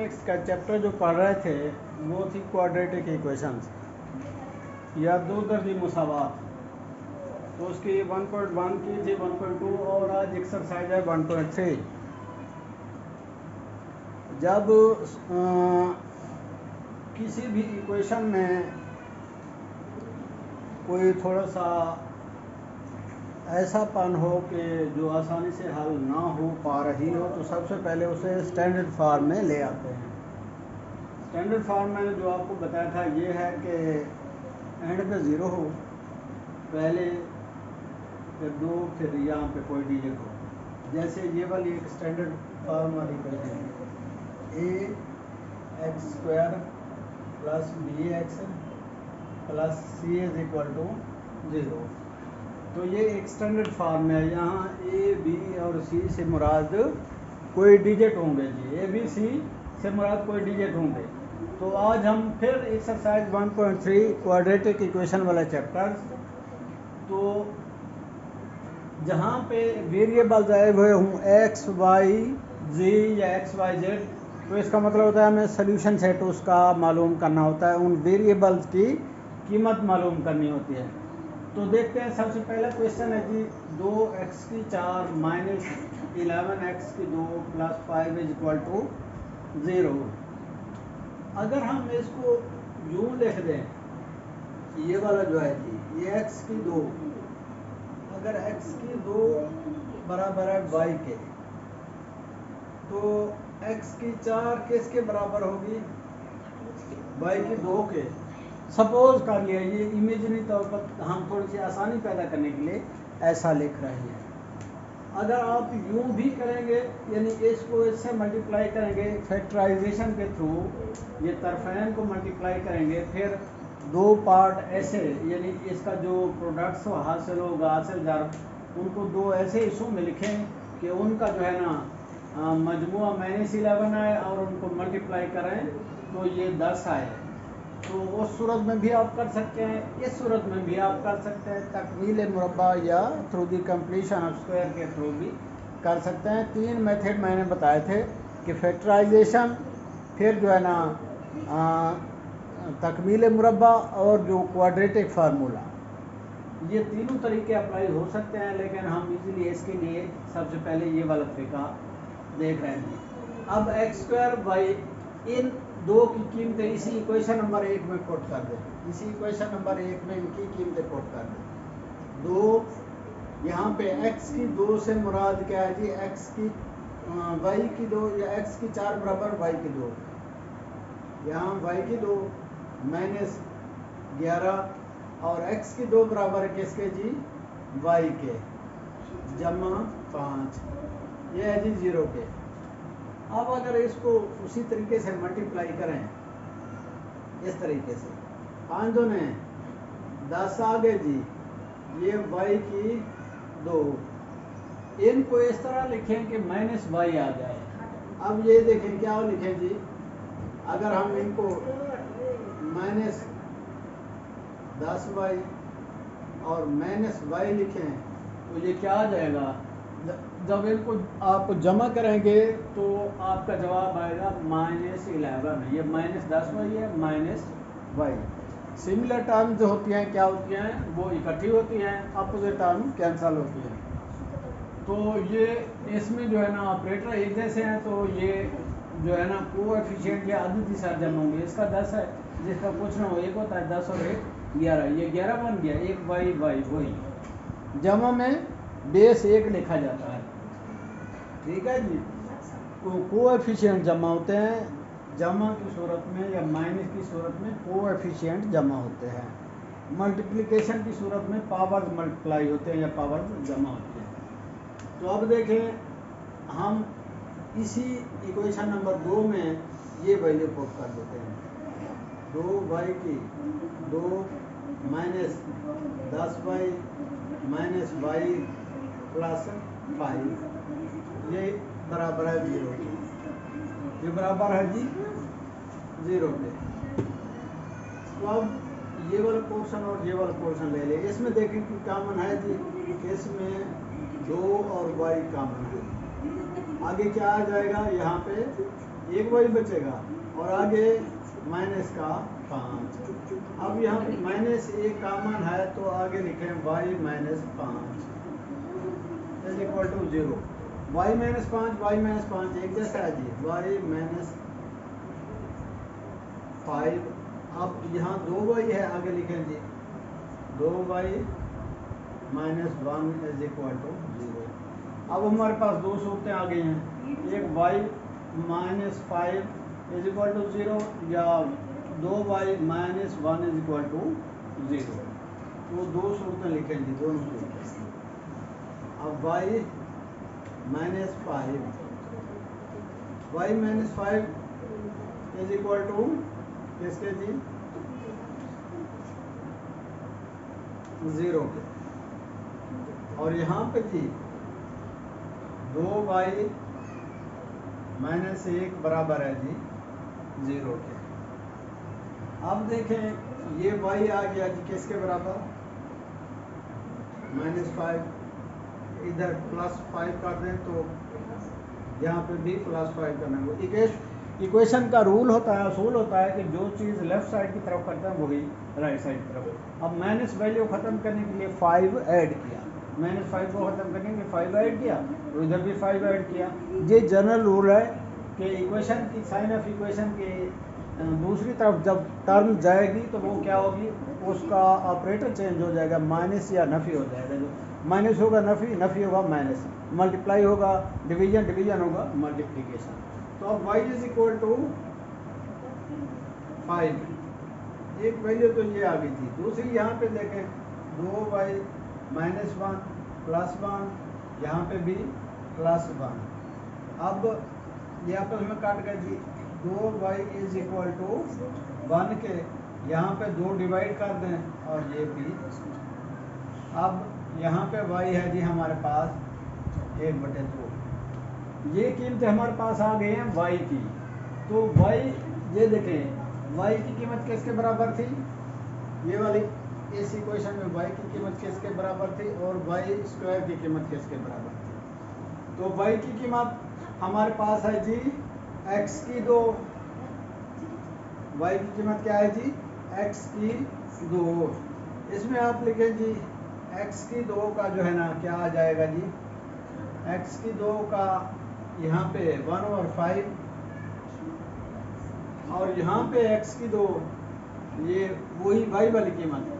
Mathematics का chapter जो पढ़ रहे थे वो थी क्वाड्रेटिक इक्वेशंस या दो दर्जी मुसावात। तो उसकी 1.1 की थी, 1.2 और आज एक्सरसाइज है 1.3। जब किसी भी इक्वेशन में कोई थोड़ा सा ऐसापन हो कि जो आसानी से हल ना हो पा रही हो तो सबसे पहले उसे स्टैंडर्ड फॉर्म में ले आते हैं। स्टैंडर्ड फॉर्म में जो आपको बताया था ये है कि एंड पे ज़ीरो हो पहले, फिर 2, फिर यहाँ पे कोई डिजिट हो। जैसे ये वाली एक स्टैंडर्ड फॉर्म वाली इक्वेशन है, ax² plus bx plus c is equal to 0। तो ये एक स्टैंडर्ड फॉर्म है। यहाँ a, b और c से मुराद कोई डिजिट होंगे जी, a, b, c से मुराद कोई डिजिट होंगे। तो आज हम फिर एक्सरसाइज 1.3 क्वाड्रेटिक इक्वेशन वाला चैप्टर, तो जहाँ पे वेरिएबल्स आए हुए हों x, y, z या x, y, z, तो इसका मतलब होता है हमें सोल्यूशन सेट उसका मालूम करना होता है, उन वेरिएबल्स की कीमत मालूम करनी होती है। तो देखते हैं, सबसे पहला क्वेश्चन है जी 2x⁴ minus 11x2 plus 5 is equal to 0। अगर हम इसको यूँ लिख दें, ये वाला जो है जी ये x2, अगर x2 बराबर है y के, तो x⁴ किसके बराबर होगी? y2 के। सपोज कर लिया, ये इमेजिनरी तौर पर हम थोड़ी सी आसानी पैदा करने के लिए ऐसा लिख रहे हैं। अगर आप यूं भी करेंगे, यानी इसको इससे मल्टीप्लाई करेंगे फैक्टराइजेशन के थ्रू, ये तरफैन को मल्टीप्लाई करेंगे, फिर दो पार्ट ऐसे, यानी इसका जो प्रोडक्ट्स हासिल होगा, हासिल जार, उनको दो ऐसे हिस्सों में लिखें कि उनका जो है ना मजमुआ -11 आए और उनको मल्टीप्लाई करें तो ये 10 आए। तो उस सूरत में भी आप कर सकते हैं, इस सूरत में भी आप कर सकते हैं, तकमील मुरब्बा या through the completion of square के थ्रू भी कर सकते हैं। 3 मेथड मैंने बताए थे कि फैक्टराइजेशन, फिर जो है ना तकमील मुरब्बा और जो क्वाड्रेटिक फार्मूला, ये तीनों तरीके अप्लाई हो सकते हैं, लेकिन हम इजीली इसके लिए सबसे पहले ये वाला तरीका देख रहे हैं। अब x²y इन दो की कीमतें इसी इक्वेशन नंबर 1 में पुट कर दें, इसी इक्वेशन नंबर 1 में इनकी कीमतें पुट कर दें। 2 यहाँ पे x2 से मुराद क्या है जी? y2 या x⁴ बराबर y2, यहाँ y2 -11 और x2 बराबर किसके जी? y के, जमा 5, ये है जी 0 के। अब अगर इसको उसी तरीके से मल्टीप्लाई करें, इस तरीके से 5 दूने 10 आ गए जी, ये y2, इनको इस तरह लिखें कि -y आ जाए। अब ये देखें क्या लिखें जी, अगर हम इनको -10y और -y लिखें तो ये क्या आ जाएगा? जब इनको आप जमा करेंगे तो आपका जवाब आएगा -11। ये -10y है, -y। सिमिलर टर्म जो होती हैं क्या होती हैं? वो इकट्ठी होती हैं, अपोजिट टर्म कैंसल होती हैं। तो ये इसमें जो है ना ऑपरेटर एक जैसे हैं, तो ये जो है ना कोएफिशिएंट या अददी सर्जन होंगे। इसका 10 है, जिसका कुछ ना हो, एक होता है 10 और 1 11, ये 11 बन गया, 1y वही जमा में बेस 1 लिखा जाता है। ठीक है जी। तो कोएफिशिएंट जमा होते हैं, जमा की सूरत में या माइनस की सूरत में कोएफिशिएंट जमा होते हैं, मल्टीप्लिकेशन की सूरत में पावर्स मल्टीप्लाई होते हैं या पावर्स जमा होते हैं। तो अब देखें, हम इसी इक्वेशन नंबर 2 में ये वैल्यू पुट कर देते हैं, 2y2 -10y -y प्लस 5, ये बराबर है 0 के, ये बराबर है जी 0 के। तो अब ये वाला पोर्शन और ये वाला पोर्शन ले लें, इसमें देखें कि कॉमन है जी, इसमें 2 और y कॉमन है। आगे क्या आ जाएगा? यहाँ पे एक वाई बचेगा और आगे माइनस का 5। अब यहाँ माइनस एक कामन है तो आगे लिखें y minus 5 is equal to 0। Y minus 5 एक जैसा है जी, वाई माइनस 5। अब यहाँ 2y है, आगे लिखें जी 2y minus 1 is equal to 0। अब हमारे पास दो सूरतें आ गई हैं, एक y minus 5 is equal to 0 या 2y minus 1 is equal to 0। तो दो सूरतें लिखें जी, दोनों सूरतें। अब y minus 5 is equal to किसके जी, 0 के। और यहाँ पे जी 2y माइनस 1 बराबर है जी 0 के। अब देखें ये y आ गया जी किसके बराबर, -5। इधर +5 कर दें तो यहाँ पे भी +5 करना है। इक्वेशन का रूल होता है, असूल होता है कि जो चीज़ लेफ्ट साइड की तरफ करते हैं वही राइट साइड की तरफ। अब माइनस वैल्यू ख़त्म करने के लिए 5 ऐड किया, -5 को ख़त्म करने के लिए 5 ऐड किया, तो इधर भी 5 ऐड किया। ये जनरल रूल है कि इक्वेशन की साइन ऑफ इक्वेशन के दूसरी तरफ जब टर्म जाएगी तो वो क्या होगी, उसका ऑपरेटर चेंज हो जाएगा, माइनस या नफ़ी हो जाएगा। जो माइनस होगा नफ़ी, नफ़ी होगा माइनस, मल्टीप्लाई होगा डिवीजन, डिवीजन होगा मल्टीप्लिकेशन। तो अब y इज इक्वल टू 5, एक वैल्यू तो ये आ गई थी। दूसरी यहाँ पे देखें 2y माइनस 1 प्लस 1, यहाँ पे भी +1। अब ये आपस में काट गए जी, 2y इज इक्वल टू 1 के यहाँ पे 2 डिवाइड कर दें और ये भी। अब यहाँ पे y है जी हमारे पास 1/2। ये कीमतें हमारे पास आ गई हैं y की। तो y, ये देखें y की कीमत किसके बराबर थी, ये वाली इस इक्वेशन में y की कीमत किसके बराबर थी और y² की कीमत किसके बराबर थी। तो y की कीमत हमारे पास है जी x की 2, y की कीमत क्या है जी x की 2। इसमें आप लिखें जी x की 2 का जो है ना क्या आ जाएगा जी, x की 2 का यहाँ पे 1/5 और यहाँ पे x की 2, ये वही y वाली कीमत है।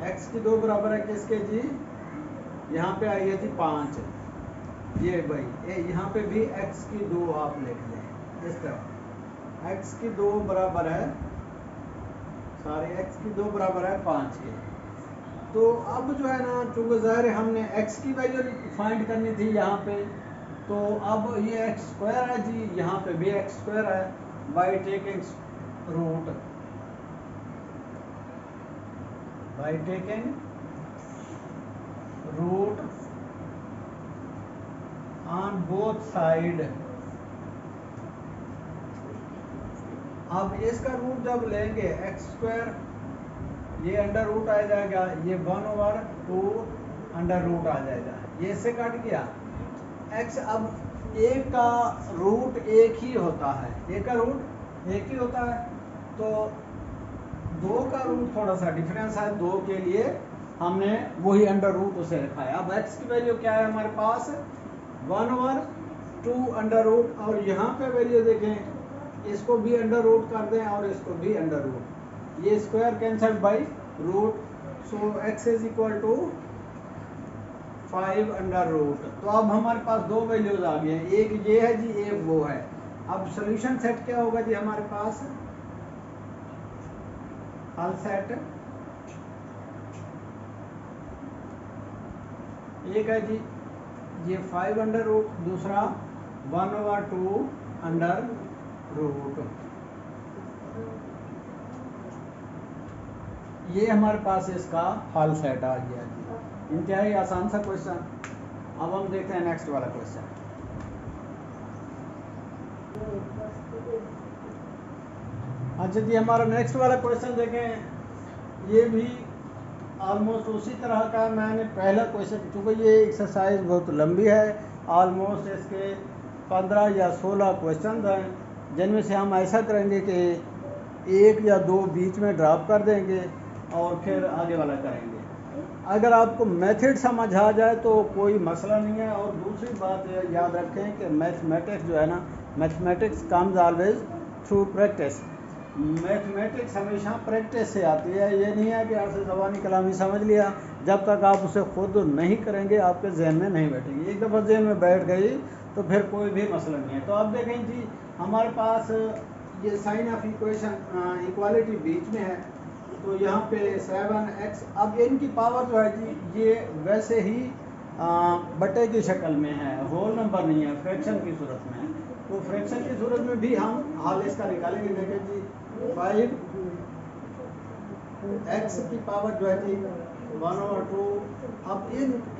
x की 2 बराबर है किसके जी, यहाँ पे आई है जी 5, ये भाई यहाँ पे भी x की 2 आप लिख लें इस तरह, x की 2 बराबर है, x की 2 बराबर है 5 के। तो अब जो है ना, चूँकि ज़ाहिर हमने x की वैल्यू फाइंड करनी थी यहाँ पे, तो अब ये x² है जी, यहाँ पे भी x² है, by taking root on both side. अब इसका रूट जब लेंगे x², ये अंडर रूट आ जाएगा, ये 1/2 अंडर रूट आ जाएगा, ये इससे कट गया x। अब एक का रूट एक ही होता है, एक का रूट एक ही होता है, तो 2 का रूट थोड़ा सा डिफरेंस है, 2 के लिए हमने वही अंडर रूट उसे रखा है। अब x की वैल्यू क्या है हमारे पास, 1/2 अंडर रूट, और यहाँ पे वैल्यू देखें, इसको भी अंडर रूट कर दें और इसको भी अंडर रूट, ये square cancelled by root, so x is equal to 5 under root. तो अब हमारे पास दो वैल्यूज आ गई हैं, एक ये है जी, एक वो है। अब सॉल्यूशन सेट क्या होगा जी हमारे पास, हल सेट एक है जी ये 5 अंडर रूट, दूसरा 1/2 अंडर रूट। ये हमारे पास इसका हल सेट आ गया जी, इंतहाई आसान सा क्वेश्चन। अब हम देखते हैं नेक्स्ट वाला क्वेश्चन। अच्छा जी, हमारा नेक्स्ट वाला क्वेश्चन देखें, ये भी ऑलमोस्ट उसी तरह का। मैंने पहला क्वेश्चन, चूँकि ये एक्सरसाइज बहुत लंबी है, ऑलमोस्ट इसके 15 या 16 क्वेश्चन हैं, जिनमें से हम ऐसा करेंगे कि एक या दो बीच में ड्रॉप कर देंगे और फिर आगे वाला करेंगे। अगर आपको मेथड समझ आ जाए तो कोई मसला नहीं है। और दूसरी बात याद रखें कि मैथमेटिक्स जो है ना, mathematics comes always through practice. Mathematics हमेशा प्रैक्टिस से आती है। ये नहीं है कि आपसे ज़बानी कलामी समझ लिया, जब तक आप उसे खुद नहीं करेंगे आपके जहन में नहीं बैठेगी। एक दफ़ा जहन में बैठ गई तो फिर कोई भी मसला नहीं है। तो अब देखें जी, हमारे पास ये साइन ऑफ इक्वेशन इक्वालिटी बीच में है, तो यहाँ पे 7x, अब इनकी पावर जो है जी ये वैसे ही बटे की शक्ल में है, होल नंबर नहीं है, फ्रैक्शन की सूरत में है। तो फ्रैक्शन की सूरत में भी हम हाल इसका निकालेंगे। देखें जी 5x की पावर जो है जी 1/2। अब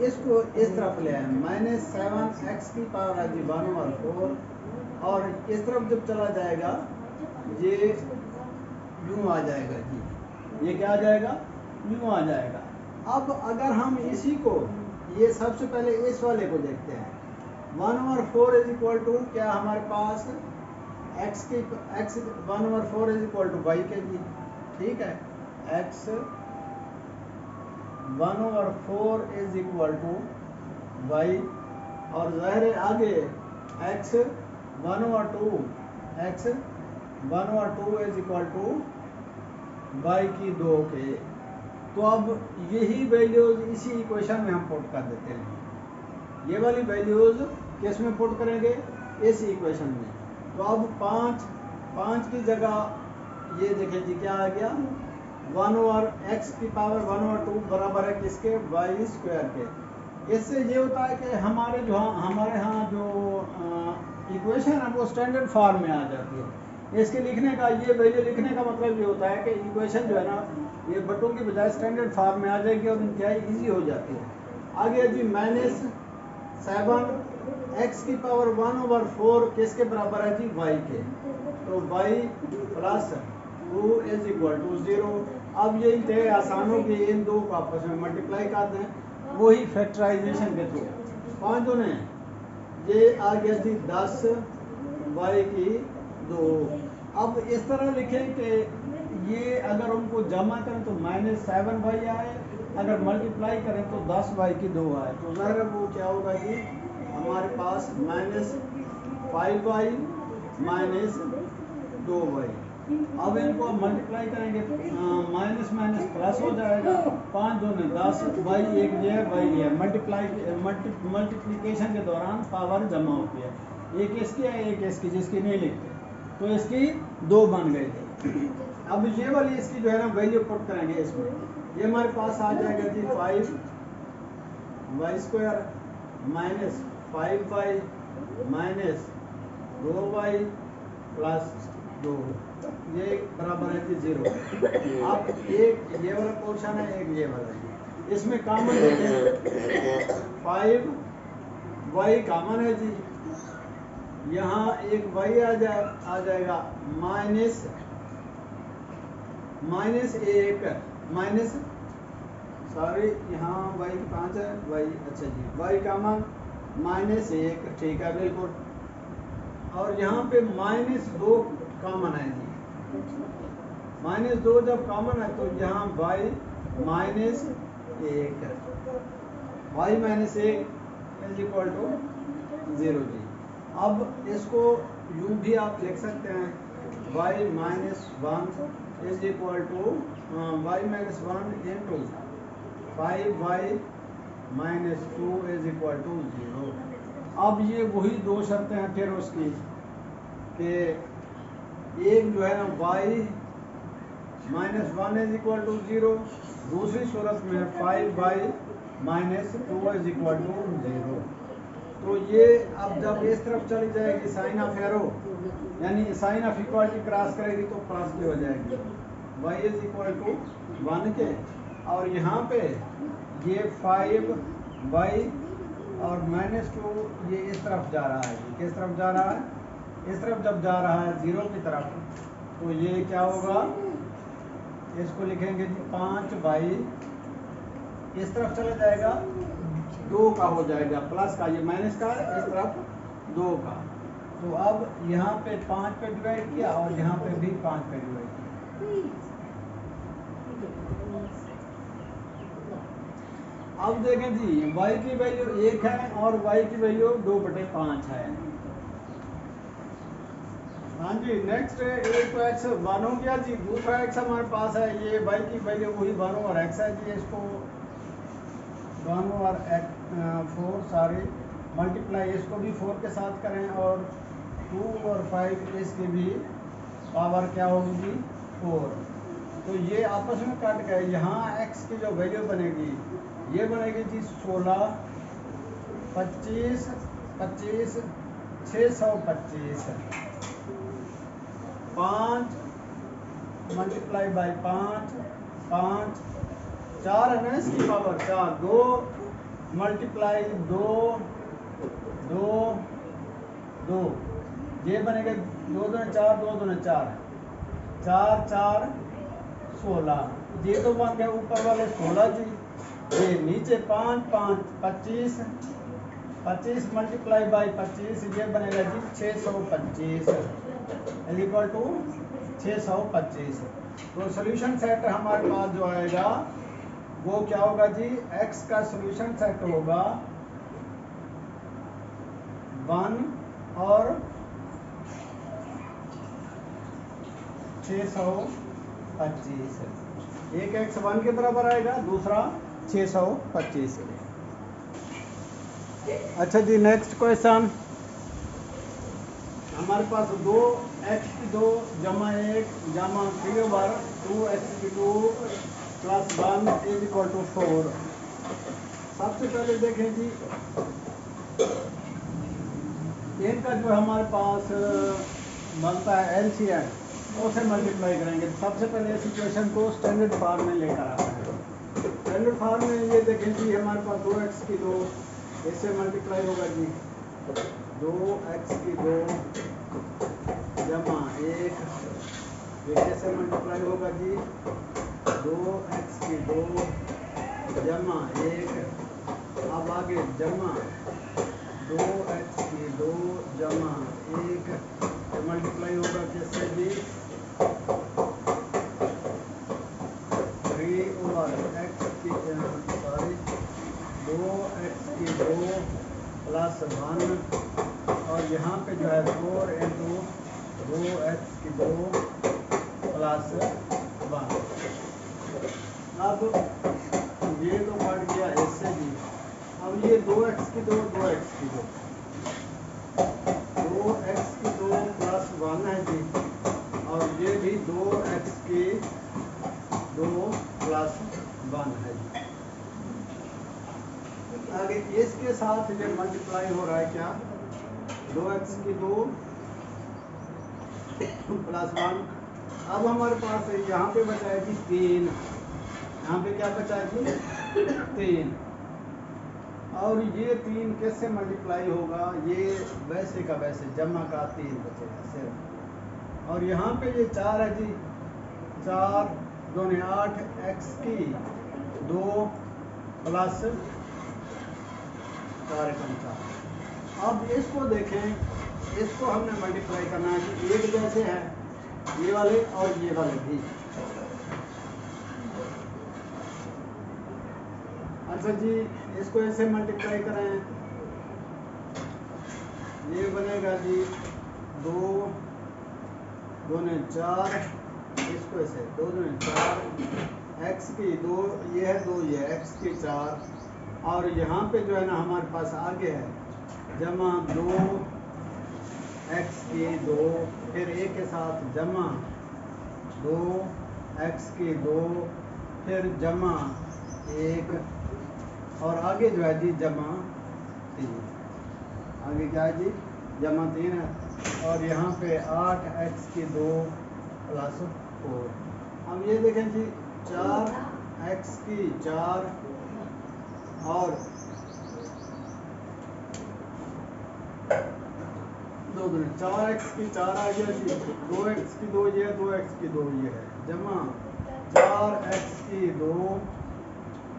इसको इस तरफ ले आए, -7x की पावर है जी 1/4, और इस तरफ जब चला जाएगा ये यूँ आ जाएगा जी, ये क्या आ जाएगा, यूँ आ जाएगा। अब अगर हम इसी को, ये सबसे पहले इस वाले को देखते हैं, 1/4 इज इक्वल टू क्या हमारे पास x 1/4 is equal to y के जी, ठीक है। x 1/4 is equal to y, और ज़ाहिर आगे x 1/2 is equal to y की 2 के। तो अब यही वैल्यूज इसी इक्वेशन में हम पुट कर देते हैं। ये वाली वैल्यूज किस में पुट करेंगे, इस इक्वेशन में। तो अब 5 की जगह ये देखें जी क्या आ गया, 1/x की पावर 1/2 बराबर है किसके, y स्क्वायर के। इससे ये होता है कि हमारे यहाँ जो इक्वेशन है वो स्टैंडर्ड फॉर्म में आ जाती है। इसके लिखने का, ये वैल्यू लिखने का मतलब ये होता है कि इक्वेशन जो है ना ये बटों की बजाय स्टैंडर्ड फॉर्म में आ जाएगी और इंतहाई ईजी हो जाती है। आगे जी -7x की पावर 1/4 किसके बराबर है जी, y के। तो y + 2 इज इक्वल टू 0। अब ये इंतहाई आसान हो कि इन दो को आपस में मल्टीप्लाई कर दें, वही फैक्टराइजेशन के थ्रू। 5 दूने ये आ गया जी 10 y की 2। अब इस तरह लिखें कि ये अगर उनको जमा करें तो -7y आए, अगर मल्टीप्लाई करें तो 10y की 2 आए। तो ज़ाहिर है वो क्या होगा जी, हमारे पास -5y - 2y। अब इनको मल्टीप्लाई करेंगे, माइनस माइनस प्लस हो जाएगा, 5 दूने 10, y एक ये y ये मल्टीप्लिकेशन के दौरान पावर जमा होती है, एक इसकी है एक इसकी, जिसकी नहीं लिखते तो इसकी 2 बन गई थी। अब ये वाली इसकी जो है ना वैल्यू पुट करेंगे इसमें, ये हमारे पास आ जाएगा जी 5y स्क्वायर -5y - 2y + 2, ये बराबर है जी 0। अब एक ये वाला पोर्शन है, एक ये वाला है, इसमें कॉमन देखें 5y कॉमन है जी, यहाँ एक y आ जाएगा यहाँ y की 5 है, y अच्छा जी y कॉमन -1, ठीक है बिल्कुल। और यहाँ पे -2 कॉमन है जी, -2 जब कॉमन है तो यहाँ y -1 इज इक्वल टू 0 जी। अब इसको यूँ भी आप लिख सकते हैं, y - 1 is equal to y - 1 into 5y - 2 is equal to 0। अब ये वही दो शर्तें हैं फिर उसकी, कि एक जो है ना y - 1 इज इक्वल टू 0, दूसरी सूरत में 5y - 2 इज इक्वल टू 0। तो ये अब जब इस तरफ चली जाएगी साइन ऑफ एरो, यानी साइन ऑफ इक्वालिटी क्रॉस करेगी तो प्लस की हो जाएगी, y इज इक्वल टू 1 के। और यहाँ पे ये 5y और -2 ये इस तरफ जा रहा है, किस तरफ जा रहा है, इस तरफ जब जा रहा है 0 की तरफ, तो ये क्या होगा, इसको लिखेंगे जी 5y इस तरफ चला जाएगा 2 का हो जाएगा, प्लस का, ये माइनस का इस तरफ 2 का, तो अब यहाँ पे 5 पे डिवाइड किया और यहाँ पे भी 5 पे डिवाइड किया। अब देखें जी y की वैल्यू 1 है और y की वैल्यू 2/5 है। हाँ जी, नेक्स्ट एक तो x 1 हो गया जी, दूसरा x हमारे पास है, ये y की वैल्यू वही 1 और x है जी, इसको 1 और 4 सारे मल्टीप्लाई, इसको भी 4 के साथ करें और 2 और 5 इसकी भी पावर क्या होगी जी 4। तो ये आपस में कट गए, यहाँ x की जो वैल्यू बनेगी ये बनेगी जी 16, 25, 25, 625, 5 मल्टीप्लाई बाई 5, 5, 4 है ना इसकी पावर 4, 2 मल्टीप्लाई 2, 2, 2, ये बनेगा 2 दूनी 4, 2 दूनी 4, 4, 4, 16, ये तो बन गया ऊपर वाले 16 जी, ये नीचे 5, 5, 25, 25 मल्टीप्लाई बाई 25, ये बनेगा जी 625 इक्वल टू 625। तो सोल्यूशन सेट हमारे पास जो आएगा वो क्या होगा जी, x का सोल्यूशन सेट होगा 1 और 625, एक x 1 के बराबर आएगा, दूसरा 625 के। अच्छा जी, नेक्स्ट क्वेश्चन हमारे पास 2x की 2 जमा 1 जमा 3/2x की 2 प्लस 1 इज इक्वल टू 4। सबसे पहले देखें जी इनका जो हमारे पास बनता है एलसीएम, उसे मल्टीप्लाई करेंगे। सबसे पहले इस इक्वेशन को स्टैंडर्ड फॉर्म में लेकर आते हैं। स्टैंडर्ड फॉर्म में ये देखें जी हमारे पास 2x की 2 इससे मल्टीप्लाई होगा जी 2x की 2 जमा 1, ये कैसे मल्टीप्लाई होगा जी 2x की 2 जमा 1, अब आगे जमा 2x की 2 जमा 1, मल्टीप्लाई होगा किससे जी 3/x की 2x की 2 प्लस 1, और यहाँ पे जो है 4 इंटू 2x की 2 प्लस 1। अब ये तो बढ़ गया इससे जी, अब ये 2x की 2 2x की 2 2x की 2 प्लस 1 है जी, और ये भी 2x की 2 प्लस 1 है जी। आगे इसके साथ ये मल्टीप्लाई हो रहा है क्या 2x की 2 प्लस 1। अब हमारे पास यहाँ पे बचा है जी 3, यहाँ पे क्या बचा है जी 3, और ये 3 कैसे मल्टीप्लाई होगा, ये वैसे का वैसे जमा का 3 बचेगा सिर्फ, और यहाँ पे ये 4 है जी, 4 दूनी 8 x की 2 प्लस 4 एकम 4। अब इसको देखें, इसको हमने मल्टीप्लाई करना है कि एक जैसे है ये वाले और ये वाले भी। अच्छा जी, इसको ऐसे मल्टीप्लाई करें, ये बनेगा जी 2 दूनी 4, इसको ऐसे 2 दूनी 4, x की 2 ये है 2 ये x की 4, और यहाँ पे जो है ना हमारे पास आगे है जमा 2 x की 2, फिर एक के साथ जमा 2 x की 2, फिर जमा 1, और आगे जो है जी जमा 3, आगे क्या है जी जमा 3 है, और यहाँ पे 8x की 2 प्लस 4। अब ये देखें जी 4x की 4 और 2 दूनी 4x की 4 आ गया जी, 2x की 2 ये 2x की 2 ये है, जमा 4x की 2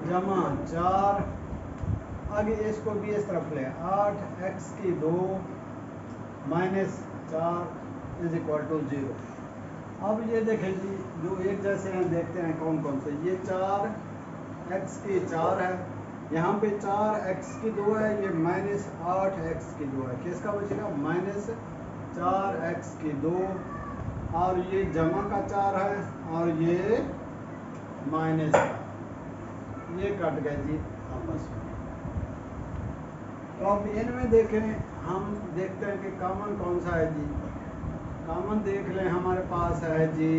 जमा 4, आगे इसको भी इस तरफ ले 8x की 2 -4 इज इक्वल टू 0। अब ये देखें जी, जो एक जैसे हैं देखते हैं कौन कौन से। ये 4x की 4 है, यहाँ पे 4x की 2 है, ये -8x की 2 है। किसका बचेगा? -4x की 2, और ये जमा का 4 है, और ये माइनस का, ये कट गए जी आपस में। तो अब इनमें देखें, हम देखते हैं कि कॉमन कौन सा है जी। कॉमन देख लें, हमारे पास है जी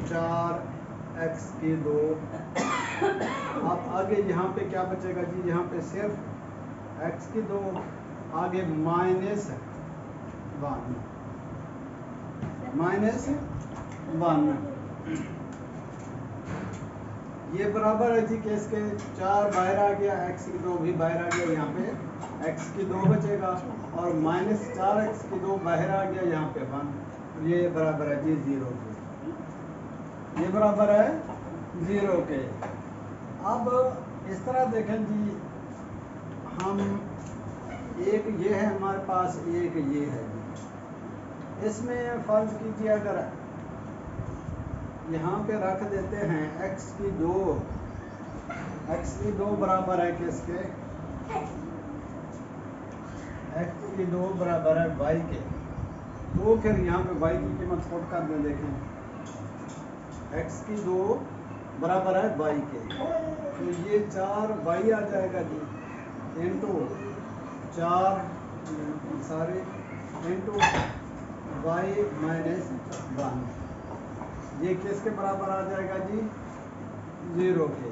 4x की 2। अब आगे यहाँ पे क्या बचेगा जी? यहाँ पे सिर्फ x की 2, आगे -1 ये बराबर है जी कि इसके 4 बाहर आ गया, x की 2 भी बाहर आ गया, यहाँ पे x की 2 बचेगा, और -4x की 2 बाहर आ गया, यहाँ पे 1। ये बराबर है जी 0 के। ये बराबर है 0 के। अब इस तरह देखें जी, हम एक ये है हमारे पास, एक ये है जी। इसमें फर्ज कीजिए अगर यहाँ पे रख देते हैं x की 2 बराबर है किसके? x की 2 बराबर है y के। तो फिर यहाँ पे y की कीमत पुट कर दें, देखें x की 2 बराबर है y के, तो ये 4y आ जाएगा जी, इंटू 4 इंटू y -1। ये किसके बराबर आ जाएगा जी? 0 के।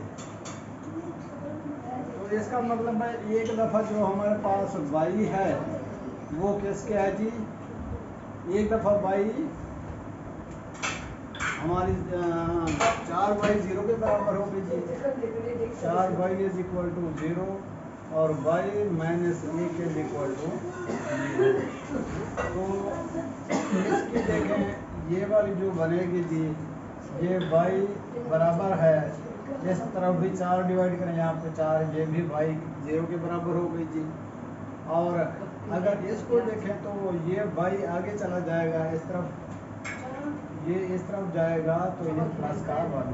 तो इसका मतलब है एक दफ़ा जो हमारे पास y है वो किसके है जी? एक दफ़ा y हमारी 4y 0 के बराबर होगी जी। 4y इज इक्वल टू 0 और y -1 इज इक्वल टू 0। तो इसकी देखें, ये वाली जो बनेगी जी, ये y बराबर है, इस तरफ भी 4 डिवाइड करें, यहाँ पे 4, ये भी y 0 के बराबर हो गई जी। और अगर इसको देखें तो ये y आगे चला जाएगा, इस तरफ, ये इस तरफ जाएगा, तो ये प्लस का 1।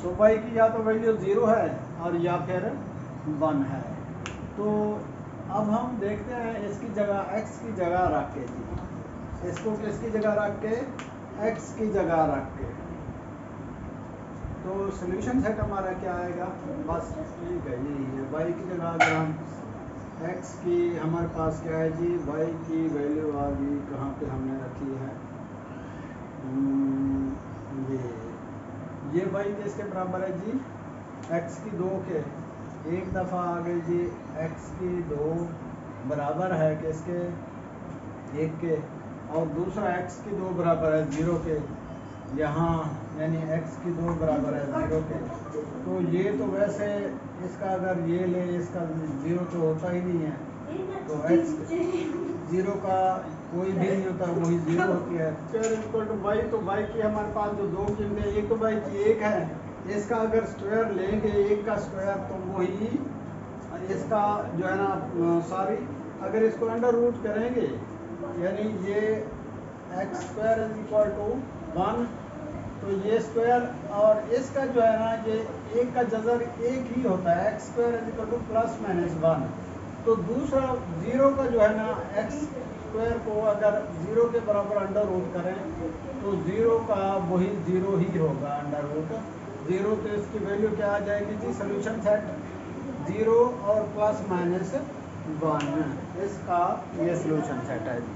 तो y की या तो वैल्यू 0 है और या फिर 1 है। तो अब हम देखते हैं इसकी जगह x की जगह रख के जी, इसको किसकी जगह रख के? x की जगह रख के। तो सॉल्यूशन सेट हमारा क्या आएगा? बस ठीक है, यही है। y की जगह अगर हम x की, हमारे पास क्या है जी? y की वैल्यू आ गई, कहाँ पे हमने रखी है? ये y किसके बराबर है जी? x की 2 के। एक दफ़ा आ गई जी, x की 2 बराबर है किसके? 1 के, और दूसरा x की 2 बराबर है 0 के। यहाँ यानी x की 2 बराबर है 0 के। तो ये तो वैसे इसका अगर ये ले, इसका 0 तो होता ही नहीं है, तो x 0 का कोई भी नहीं होता, वही 0 होती है। स्क्वायर इक्वल टू y, तो y की हमारे पास जो 2 कीमतें, एक तो y की 1 है, इसका अगर स्क्वायर लेंगे 1 का स्क्वायर, तो वही इसका जो है ना, सॉरी, अगर इसको अंडर रूट करेंगे, यानी ये x² इज इक्वल टू 1, तो ये स्क्वायर और इसका जो है ना, ये 1 का जज़र 1 ही होता है, x² इज इक्वल टू +-1। तो दूसरा 0 का जो है ना, x² को अगर 0 के बराबर अंडर रूट करें, तो 0 का वही 0 ही होगा, अंडर रूट 0। तो इसकी वैल्यू क्या आ जाएगी जी? सोल्यूशन सेट 0 और +-1, इसका ये सोल्यूशन सेट है जी।